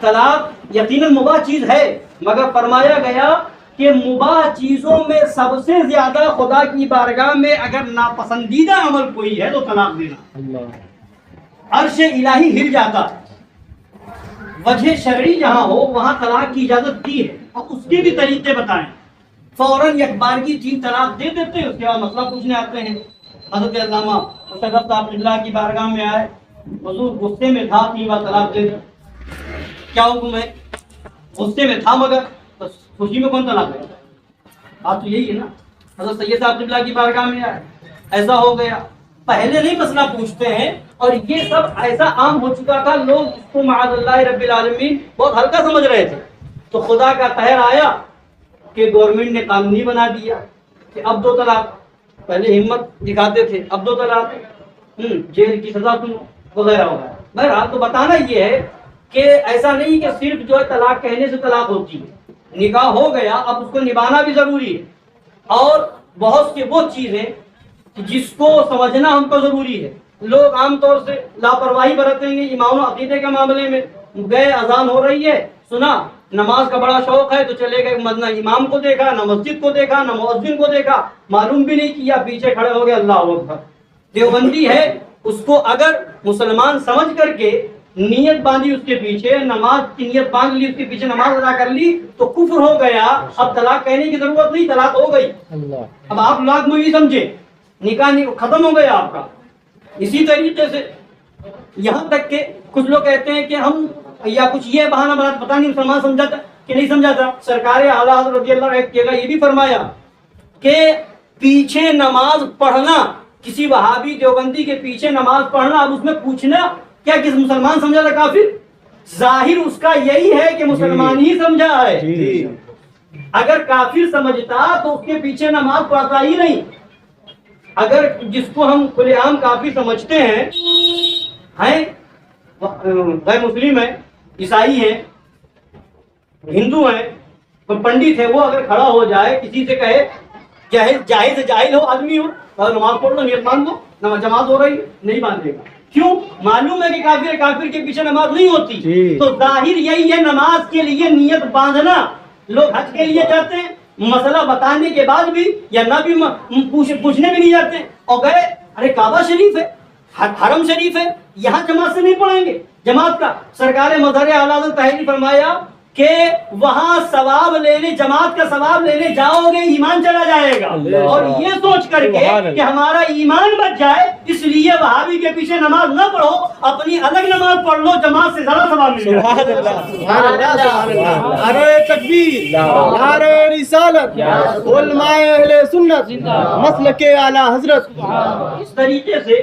طلاق یقیناً مباح چیز ہے، مگر فرمایا گیا کہ مباح چیزوں میں سب سے زیادہ خدا کی بارگاہ میں اگر ناپسندیدہ عمل کوئی ہے تو طلاق دینا۔ عرش الہی ہل جاتا، وجہ شرعی جہاں ہو وہاں طلاق کی اجازت دی ہے، اور اس کے بھی طریقے بتائیں۔ فوراً یک بار کی 3 طلاق دے دیتے ہیں، اس کے بعد مسئلہ پوچھنے آتے ہیں۔ حضرت علامہ مشرف صاحب اللہ کی بارگاہ میں آئے، حضور غصے میں تھا 3 بار طلاق دے دیں، کیا حکم ہے؟ غصے میں تھا مگر خوشی میں کون طلاق دے؟ بات تو یہی ہے نا۔ حضرت سید صاحب اللہ کی بارگاہ میں آئے، ایسا ہو گیا، پہلے نہیں مسئلہ پوچھتے ہیں، اور یہ سب ایسا عام ہو چکا تھا، لوگ اس کو معاذ اللہ رب العالمین بہت ہلکا سمجھ رہے تھے۔ تو خدا کا قہر آیا کہ گورنمنٹ نے قانون ہی بنا دیا کہ اب 2 طلاق، پہلے ہمت دکھاتے تھے، اب 2 طلاق، جیل کی سزا سنو وغیرہ وغیرہ۔ بہرحال تو بتانا یہ ہے کہ ایسا نہیں کہ صرف جو ہے طلاق کہنے سے طلاق ہوتی ہے، نکاح ہو گیا اب اس کو نبھانا بھی ضروری ہے، اور بہت سی وہ چیزیں جس کو سمجھنا ہم کو ضروری ہے۔ لوگ عام طور سے لاپرواہی برتیں گے ایمان و عقیدے کے معاملے میں، گئے اذان ہو رہی ہے، سنا نماز کا بڑا شوق ہے تو چلے گئے، نہ امام کو دیکھا، نہ مسجد کو دیکھا، نہ مؤذن کو دیکھا، معلوم بھی نہیں کیا، پیچھے کھڑے ہو گئے، اللہ اکبر۔ دیوبندی ہے، اس کو اگر مسلمان سمجھ کر کے نیت باندھی اس کے پیچھے، نماز کی نیت باندھ لی، اس کے پیچھے نماز ادا کر لی تو کفر ہو گیا، اب طلاق کہنے کی ضرورت نہیں، طلاق ہو گئی۔ اب آپ لاکھ میں یہ سمجھے نکاح ختم ہو گیا آپ کا۔ اسی طریقے سے یہاں تک کہ کچھ لوگ کہتے ہیں کہ ہم یا کچھ یہ بہانہ بنا، پتہ نہیں مسلمان سمجھا تھا کہ نہیں سمجھا تھا۔ سرکار اعلیٰ حضرت رضی اللہ عنہ کی جگہ یہ بھی فرمایا کہ پیچھے نماز پڑھنا، کسی وہابی دیوبندی کے پیچھے نماز پڑھنا، اب اس میں پوچھنا کیا کس مسلمان سمجھا تھا کافر؟ ظاہر اس کا یہی ہے کہ مسلمان ہی سمجھا ہے، اگر کافر سمجھتا تو اس کے پیچھے نماز پڑھتا ہی نہیں۔ اگر جس کو ہم کھلے عام کافر سمجھتے ہیں غیر مسلم ہے، عیسائی ہیں، ہندو ہیں، پنڈت ہے، وہ اگر کھڑا ہو جائے کسی سے کہے جاہل سے جاہل ہو آدمی ہو اور نماز پڑھ لو، نیت باندھ لو، جماعت ہو رہی ہے، نہیں باندھے گا۔ کیوں؟ معلوم ہے کہ کافر کے پیچھے نماز نہیں ہوتی۔ تو ظاہر یہی ہے، نماز کے لیے نیت باندھنا۔ لوگ حج کے لیے جاتے ہیں، مسئلہ بتانے کے بعد بھی یا نہ بھی پوچھنے بھی نہیں جاتے، اور گئے ارے کعبہ شریف ہے، حرم شریف ہے، یہاں جماعت سے نہیں پڑھیں گے۔ جماعت کا سرکار مظہر اعلیٰ نے تحریر فرمایا کہ وہاں ثواب لینے، جماعت کا ثواب لینے جاؤ گے ایمان چلا جائے گا، اور یہ سوچ کر کے کہ ہمارا ایمان بچ جائے اس لیے وہابی کے پیچھے نماز نہ پڑھو، اپنی الگ نماز پڑھ لو، جماعت سے زیادہ ثواب ملے گا۔ سبحان اللہ، نعرہ تکبیر، نعرہ رسالت، علماء اہل سنت، مسلک اعلیٰ حضرت۔ اس طریقے سے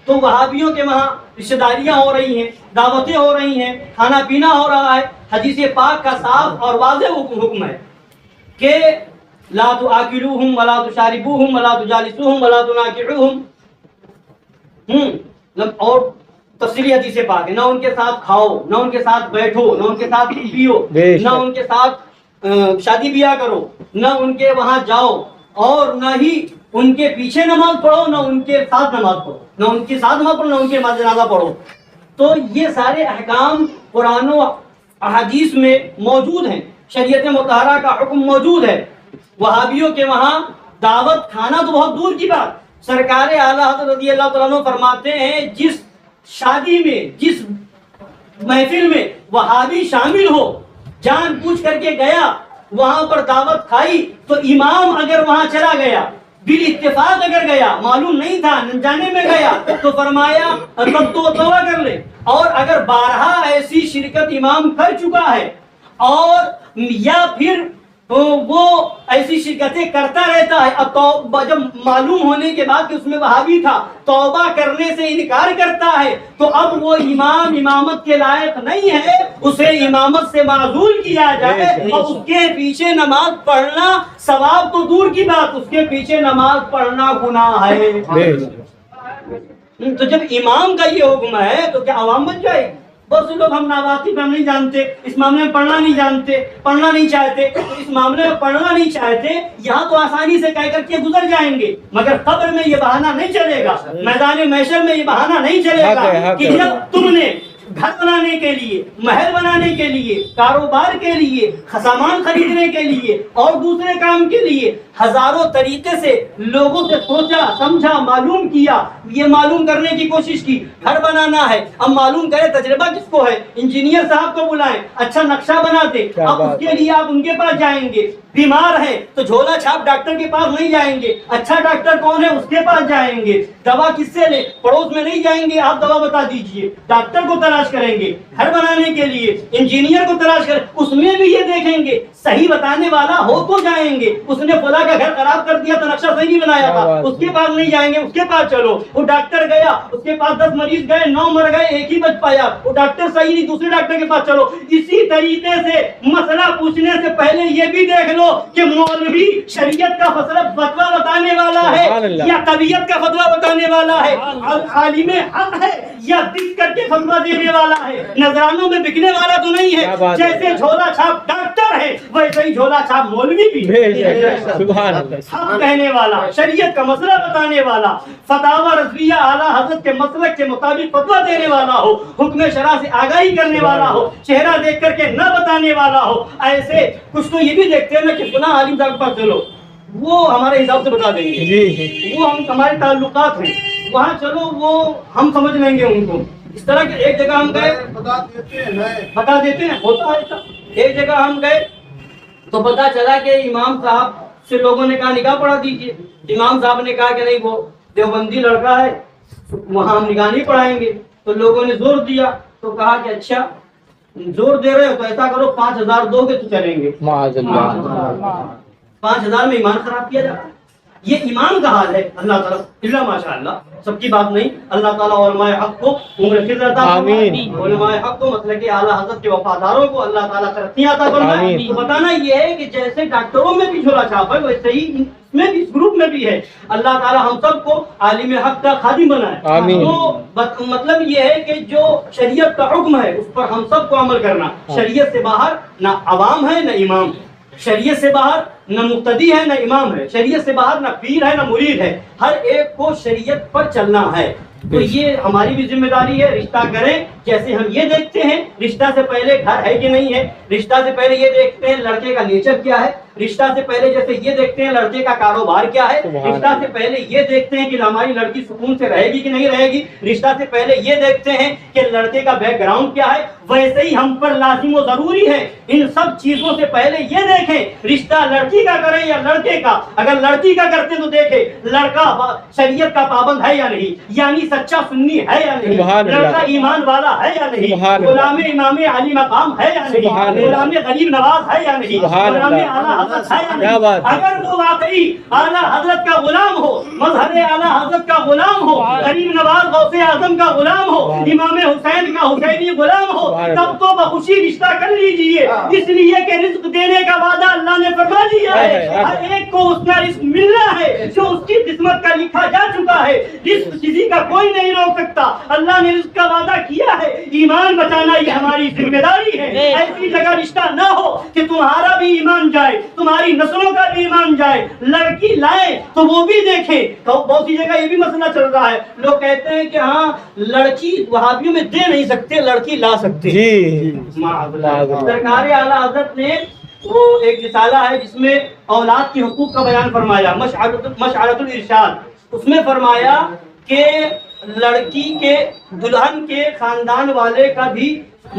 تو وہابیوں کے وہاں رشتہ داریاں ہو رہی ہیں، دعوتیں ہو رہی ہیں، کھانا پینا ہو رہا ہے۔ حدیث پاک کا صاف اور واضح حکم ہے کہ لا تآکلوہم ولا تشاربوہم ولا تجالسوہم ولا تناکحوہم، اور تفصیلی حدیث پاک ہے، نہ ان کے ساتھ کھاؤ، نہ ان کے ساتھ بیٹھو، نہ ان کے ساتھ پیو، نہ ان کے ساتھ شادی بیاہ کرو، نہ ان کے وہاں جاؤ، اور نہ ہی ان کے پیچھے نماز پڑھو، نہ ان کے ساتھ نماز پڑھو، نہ ان کے ساتھ نماز پڑھو، نہ ان کے جنازہ پڑھو۔ تو یہ سارے احکام قرآن و احادیث میں موجود ہیں، شریعت مطہرہ کا حکم موجود ہے۔ وہابیوں کے وہاں دعوت کھانا تو بہت دور کی بات، سرکار اعلیٰ حضرت رضی اللہ تعالیٰ عنہ فرماتے ہیں جس شادی میں، جس محفل میں وہابی شامل ہو، جان بوجھ کر کے گیا، وہاں پر دعوت کھائی، تو امام اگر وہاں چلا گیا، بال اتفاق اگر گیا، معلوم نہیں تھا، جانے میں گیا، تو فرمایا تب تو توبہ کر لے۔ اور اگر بارہا ایسی شرکت امام کر چکا ہے، اور یا پھر وہ ایسی شرکتیں کرتا رہتا ہے، اب جب معلوم ہونے کے بعد کہ اس میں وہابی تھا، توبہ کرنے سے انکار کرتا ہے، تو اب وہ امام امامت کے لائق نہیں ہے، اسے امامت سے معزول کیا جائے، اور اس کے پیچھے نماز پڑھنا ثواب تو دور کی بات، اس کے پیچھے نماز پڑھنا گناہ ہے۔ تو جب امام کا یہ حکم ہے تو کیا عوام بن جائے گی؟ بہت سے لوگ ہم ناواقف، ہم نہیں جانتے، اس معاملے میں پڑھنا نہیں جانتے، پڑھنا نہیں چاہتے، تو اس معاملے میں پڑھنا نہیں چاہتے، یہاں تو آسانی سے کہہ کر کے گزر جائیں گے، مگر قبر میں یہ بہانہ نہیں چلے گا، میدان محشر میں یہ بہانہ نہیں چلے گا کہ جب تم نے گھر بنانے کے لیے، محل بنانے کے لیے، کاروبار کے لیے، سامان خریدنے کے لیے اور دوسرے کام کے لیے ہزاروں طریقے سے لوگوں سے سوچا سمجھا، معلوم کیا، یہ معلوم کرنے کی کوشش کی گھر بنانا ہے۔ اب معلوم کرے تجربہ کس کو ہے؟ انجینئر صاحب کو بلائیں، اچھا نقشہ بنا دے، اب اس کے لیے آپ ان کے پاس جائیں گے۔ بیمار ہے تو جھولا چھاپ ڈاکٹر کے پاس نہیں جائیں گے، اچھا ڈاکٹر کون ہے اس کے پاس جائیں گے۔ دوا کس سے لے؟ پڑوس میں نہیں جائیں گے، آپ دوا بتا دیجئے، ڈاکٹر کو تلاش کریں گے۔ گھر بنانے کے لیے انجینئر کو تلاش کریں، اس میں بھی یہ دیکھیں گے صحیح بتانے والا ہو تو جائیں گے۔ اس نے فلاں کا گھر خراب کر دیا تو نقشہ صحیح نہیں بنایا تھا، اس کے پاس نہیں جائیں گے، اس کے پاس چلو۔ وہ ڈاکٹر گیا، اس کے پاس 10 مریض گئے، 9 مر گئے، ایک ہی بچ پایا، وہ ڈاکٹر صحیح نہیں، دوسرے ڈاکٹر کے پاس چلو۔ اسی طریقے سے مسئلہ پوچھنے سے پہلے یہ بھی دیکھ لو کہ مولوی شریعت کا فتویٰ بتانے والا ہے یا طبیعت کا فتویٰ بتانے والا ہے، عالم حق ہے یا دکھ کر کے فتویٰ دینے والا ہے، نذرانوں میں بکنے والا تو نہیں ہے۔ جیسے جھولا چھاپ ڈاکٹر ہے ویسے ہی جھولا چھاپ مولوی بھی ہے، حق کہنے والا، شریعت کا مسئلہ بتانے والا، فتاوی رضویہ اعلیٰ حضرت کے مسلک کے مطابق فتویٰ دینے والا ہو، حکم شرع سے آگاہی کرنے والا ہو، چہرہ دیکھ کر کے نہ بتانے والا ہو۔ ایسے کچھ تو یہ بھی دیکھتے ہیں نا کہ فلاں عالم صاحب کے پاس چلو، وہ ہمارے حساب سے بتا دیں گے، وہ ہمارے تعلقات ہیں، وہاں چلو وہ ہم سمجھ لیں گے ان کو۔ اس طرح کہ ایک جگہ ہم گئے، بتا دیتے ہیں، ہوتا ہے۔ ایک جگہ ہم گئے تو پتا چلا کہ امام صاحب سے لوگوں نے کہا نکاح پڑھا دیجیے۔ امام صاحب نے کہا کہ نہیں، وہ دیوبندی لڑکا ہے، وہاں ہم نکاح نہیں پڑھائیں گے۔ تو لوگوں نے زور دیا، تو کہا کہ اچھا زور دے رہے ہو تو ایسا کرو 5000 دو گے تو چلیں گے۔ 5000 میں ایمان خراب کیا جاتا ہے، یہ ایمان کا حال ہے۔ اللہ تعالیٰ اللہ ماشاء اللہ سب کی بات نہیں، اللہ تعالیٰ علماء حق کو عمر خضر عطا فرمائے، علماء حق کو مطلب کہ اعلیٰ حضرت کے وفاداروں کو اللہ تعالیٰ ترقیاں عطا فرمائے۔ تو بتانا یہ ہے کہ جیسے ڈاکٹروں میں بھی جھولا چھاپ ہے ویسے ہی اس میں بھی، اس گروپ میں بھی ہے۔ اللہ تعالیٰ ہم سب کو عالم حق کا خادم بنائے۔ تو مطلب یہ ہے کہ جو شریعت کا حکم ہے اس پر ہم سب کو عمل کرنا۔ شریعت سے باہر نہ عوام ہے نہ امام، شریعت سے باہر نہ مقتدی ہے نہ امام ہے، شریعت سے باہر نہ پیر ہے نہ مرید ہے، ہر ایک کو شریعت پر چلنا ہے۔ تو یہ ہماری بھی ذمہ داری ہے، رشتہ کریں جیسے ہم یہ دیکھتے ہیں رشتہ سے پہلے گھر ہے کہ نہیں ہے، رشتہ سے پہلے یہ دیکھتے ہیں لڑکے کا نیچر کیا ہے، رشتہ سے پہلے جیسے یہ دیکھتے ہیں لڑکے کا کاروبار کیا ہے، رشتہ سے پہلے یہ دیکھتے ہیں کہ ہماری لڑکی سکون سے رہے گی کہ نہیں رہے گی، رشتہ سے پہلے یہ دیکھتے ہیں کہ لڑکے کا بیک گراؤنڈ کیا ہے۔ ویسے ہی ہم پر لازم و ضروری ہے ان سب چیزوں سے پہلے یہ دیکھیں رشتہ لڑکی کا کریں یا لڑکے کا۔ اگر لڑکی کا کرتے تو دیکھیں لڑکا شریعت کا پابند ہے یا نہیں، یعنی سچا سنی ہے یا نہیں، لڑکا ایمان والا ہے یا نہیں، غلام امام علی مقام ہے یا نہیں، غلام غریب نواز ہے یا نہیں، غلام اعلیٰ حضرت ہے یا نہیں۔ اگر وہ واقعی اعلیٰ حضرت کا غلام ہو، مظہر اعلیٰ حضرت کا غلام ہو، غریب نواز غوث اعظم کا غلام ہو، امام حسین کا حسینی غلام ہو، تب تو بخوشی رشتہ کر لیجئے، اس لیے کہ رزق دینے کا وعدہ اللہ نے فرما دیا ہے، ہر ایک کو اس کا رزق ملنا ہے جو اس کی قسمت کا لکھا جا چکا ہے، رزق کسی کا کوئی نہیں روک سکتا، اللہ نے رزق کا وعدہ کیا ہے۔ ایمان بچانا یہ ہماری ذمہ داری ہے، ایسی جگہ رشتہ نہ ہو کہ تمہارا بھی ایمان جائے، تمہاری نسلوں کا بھی ایمان جائے۔ لڑکی لائے تو وہ بھی دیکھیں، بہت سی جگہ یہ بھی مسئلہ چل رہا ہے، لوگ کہتے ہیں کہ ہاں لڑکی وہابیوں میں دے نہیں سکتے، لڑکی لا سکتے۔ سرکار اعلیٰ حضرت نے وہ ایک رسالہ ہے جس میں اولاد کے حقوق کا بیان فرمایا، مشعرۃ الارشاد، اس میں فرمایا کہ لڑکی کے دلہن کے خاندان والے کا بھی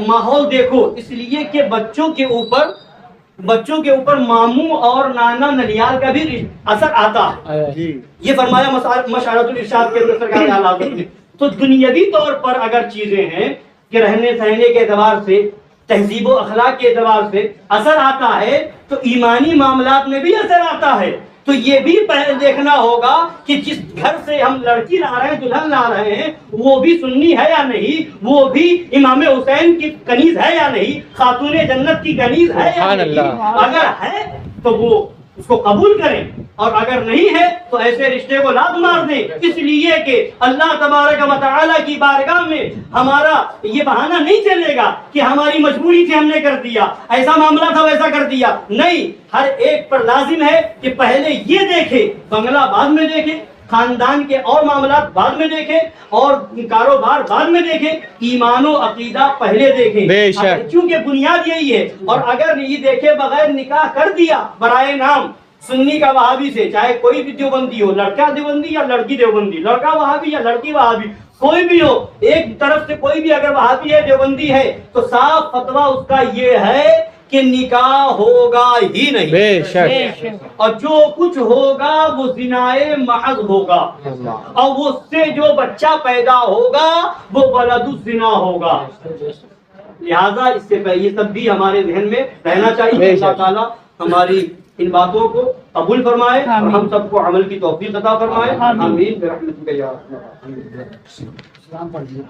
ماحول دیکھو، اس لیے کہ بچوں کے اوپر ماموں اور نانا ننیال کا بھی اثر آتا ہے۔ یہ فرمایا مشعرۃ الارشاد کے اندر سرکار اعلیٰ حضرت نے۔ تو دنیاوی طور پر اگر چیزیں ہیں کہ رہنے سہنے کے اعتبار سے، تہذیب و اخلاق کے اعتبار سے اثر آتا ہے تو ایمانی معاملات میں بھی اثر آتا ہے۔ تو یہ بھی پہلے دیکھنا ہوگا کہ جس گھر سے ہم لڑکی لا رہے ہیں، دلہن لا رہے ہیں، وہ بھی سنی ہے یا نہیں، وہ بھی امام حسین کی کنیز ہے یا نہیں، خاتون جنت کی کنیز ہے یا نہیں۔ اگر ہے تو وہ اس کو قبول کریں، اور اگر نہیں ہے تو ایسے رشتے کو لات مار دیں، اس لیے کہ اللہ تبارک و تعالیٰ کی بارگاہ میں ہمارا یہ بہانہ نہیں چلے گا کہ ہماری مجبوری تھی ہم نے کر دیا، ایسا معاملہ تھا ویسا کر دیا۔ نہیں، ہر ایک پر لازم ہے کہ پہلے یہ دیکھے، بنگلہ بعد میں دیکھے، خاندان کے اور معاملات بعد میں دیکھیں اور کاروبار بعد میں دیکھیں، ایمان و عقیدہ پہلے دیکھیں، بے شک۔ کیونکہ بنیاد یہی ہے۔ اور اگر یہ دیکھے بغیر نکاح کر دیا برائے نام سنی کا وہابی سے، چاہے کوئی بھی دیوبندی ہو، لڑکا دیوبندی یا لڑکی دیوبندی، لڑکا وہابی یا لڑکی وہابی، کوئی بھی ہو، ایک طرف سے کوئی بھی اگر وہابی ہے دیوبندی ہے تو صاف فتویٰ اس کا یہ ہے کہ نکاح ہوگا ہی نہیں، بے شک۔ اور جو کچھ ہوگا وہ زنائے محض ہوگا، اور اس سے جو بچہ پیدا ہوگا وہ ولد الزنا ہوگا۔ لہذا اس سے یہ سب بھی ہمارے ذہن میں رہنا چاہیے۔ اللہ تعالیٰ ہماری ان باتوں کو قبول فرمائے اور ہم سب کو عمل کی توفیق عطا فرمائے، آمین برحمتک یا ارحم الراحمین۔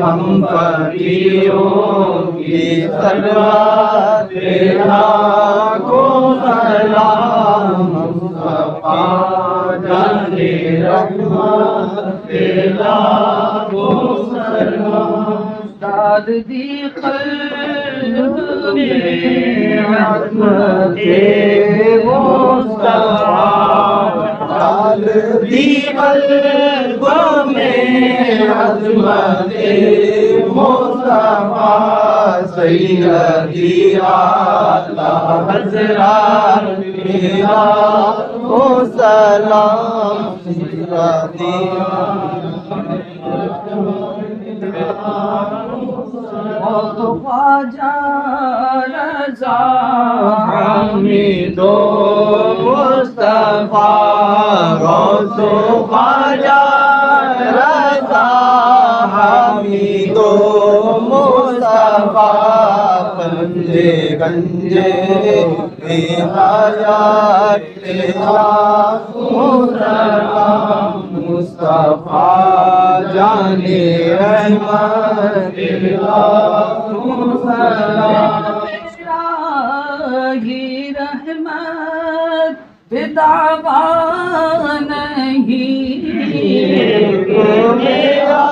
ہم فقیروں کی سلوات تیرا کو سلام، مصطفیٰ جان رحمت تیرا کو سلام، داد دی قلب میں عظمت مصطفیٰ، داد دی قلب میں عظمت مصطفیٰ، سیدی اعلی حضرات تیرا کو سلام، سیدی خواجہ رضا حمید و مصطفیٰ، غوث و خواجہ رضا حمید و مصطفیٰ، گنجے گنجے حیات تیرا سلام، مصطفیٰ جان رحمت تیرا سلام، ہی رحمت بدعوا نہیں، میرا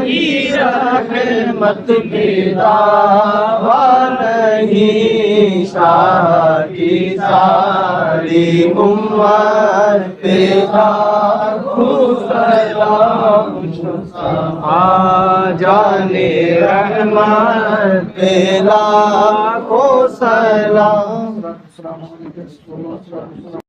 ہی رحمت بدعوا نہیں، شاہ کی ساری امت تیرا سلام، مصطفیٰ جان رحمت تیرا کو سلام۔